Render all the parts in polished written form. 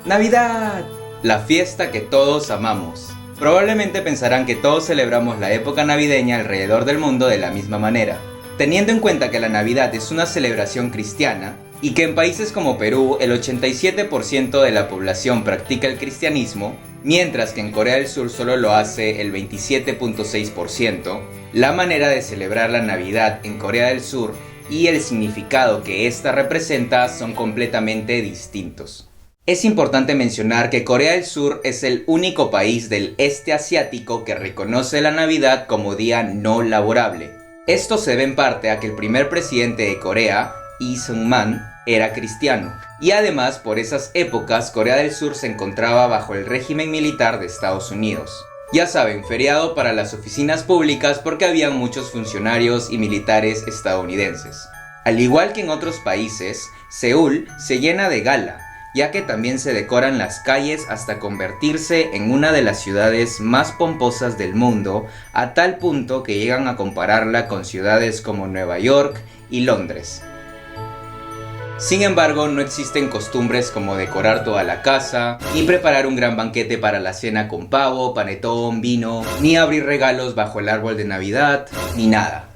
¡Navidad! La fiesta que todos amamos. Probablemente pensarán que todos celebramos la época navideña alrededor del mundo de la misma manera. Teniendo en cuenta que la Navidad es una celebración cristiana, y que en países como Perú el 87% de la población practica el cristianismo, mientras que en Corea del Sur solo lo hace el 27.6%, la manera de celebrar la Navidad en Corea del Sur y el significado que ésta representa son completamente distintos. Es importante mencionar que Corea del Sur es el único país del este asiático que reconoce la Navidad como día no laborable. Esto se debe en parte a que el primer presidente de Corea, Lee Seung-man, era cristiano. Y además, por esas épocas, Corea del Sur se encontraba bajo el régimen militar de Estados Unidos. Ya saben, feriado para las oficinas públicas porque habían muchos funcionarios y militares estadounidenses. Al igual que en otros países, Seúl se llena de gala, ya que también se decoran las calles hasta convertirse en una de las ciudades más pomposas del mundo, a tal punto que llegan a compararla con ciudades como Nueva York y Londres. Sin embargo, no existen costumbres como decorar toda la casa, ni preparar un gran banquete para la cena con pavo, panetón, vino, ni abrir regalos bajo el árbol de Navidad, ni nada.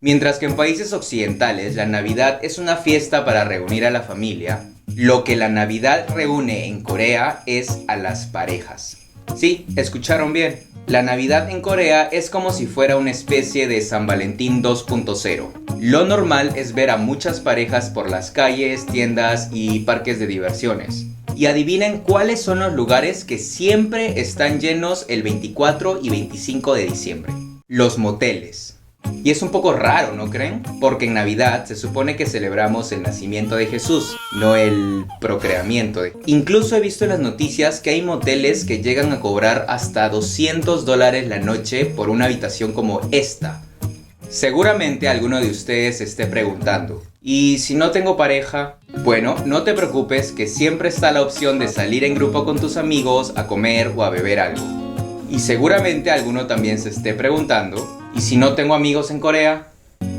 Mientras que en países occidentales la Navidad es una fiesta para reunir a la familia, lo que la Navidad reúne en Corea es a las parejas. Sí, escucharon bien. La Navidad en Corea es como si fuera una especie de San Valentín 2.0. Lo normal es ver a muchas parejas por las calles, tiendas y parques de diversiones. Y adivinen cuáles son los lugares que siempre están llenos el 24 y 25 de diciembre. Los moteles. Y es un poco raro, ¿no creen? Porque en Navidad se supone que celebramos el nacimiento de Jesús, no el procreamiento. Incluso he visto en las noticias que hay moteles que llegan a cobrar hasta $200 la noche por una habitación como esta. Seguramente alguno de ustedes se esté preguntando, ¿y si no tengo pareja? Bueno, no te preocupes, que siempre está la opción de salir en grupo con tus amigos a comer o a beber algo. Y seguramente alguno también se esté preguntando, ¿y si no tengo amigos en Corea?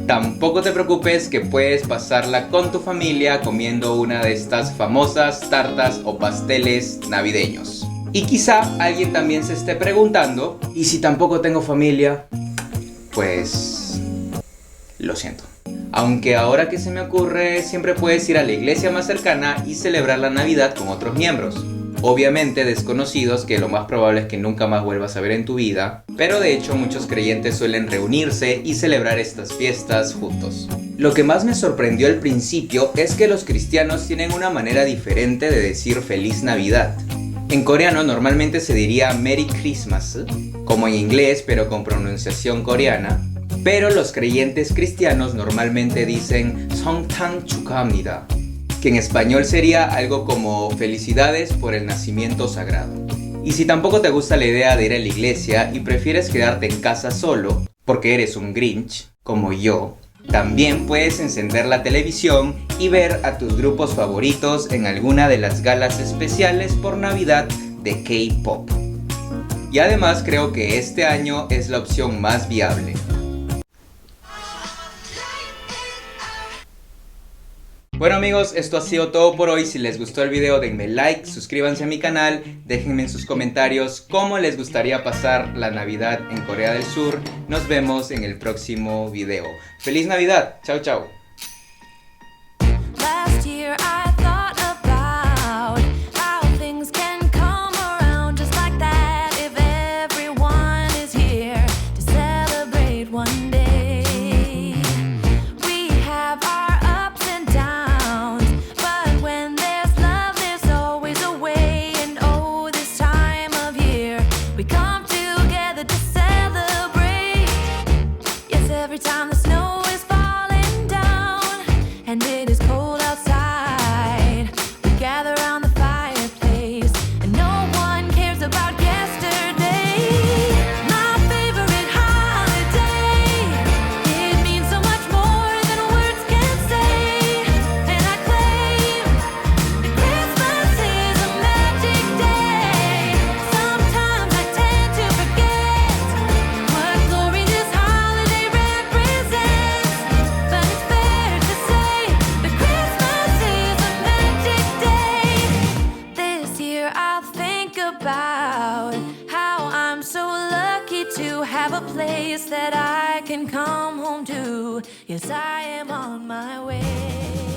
Tampoco te preocupes, que puedes pasarla con tu familia comiendo una de estas famosas tartas o pasteles navideños. Y quizá alguien también se esté preguntando, ¿y si tampoco tengo familia? Pues lo siento. Aunque ahora que se me ocurre, siempre puedes ir a la iglesia más cercana y celebrar la Navidad con otros miembros. Obviamente desconocidos que lo más probable es que nunca más vuelvas a ver en tu vida, pero de hecho muchos creyentes suelen reunirse y celebrar estas fiestas juntos. Lo que más me sorprendió al principio es que los cristianos tienen una manera diferente de decir Feliz Navidad. En coreano normalmente se diría Merry Christmas, como en inglés pero con pronunciación coreana, pero los creyentes cristianos normalmente dicen Seongtan Chukhamnida, que en español sería algo como felicidades por el nacimiento sagrado. Y si tampoco te gusta la idea de ir a la iglesia y prefieres quedarte en casa solo, porque eres un Grinch, como yo, también puedes encender la televisión y ver a tus grupos favoritos en alguna de las galas especiales por Navidad de K-pop. Y además creo que este año es la opción más viable. Bueno amigos, esto ha sido todo por hoy. Si les gustó el video denme like, suscríbanse a mi canal, déjenme en sus comentarios cómo les gustaría pasar la Navidad en Corea del Sur. Nos vemos en el próximo video. ¡Feliz Navidad! ¡Chao, chao! Every time the snow is falling down. about how I'm so lucky to have a place that I can come home to. Yes, I am on my way.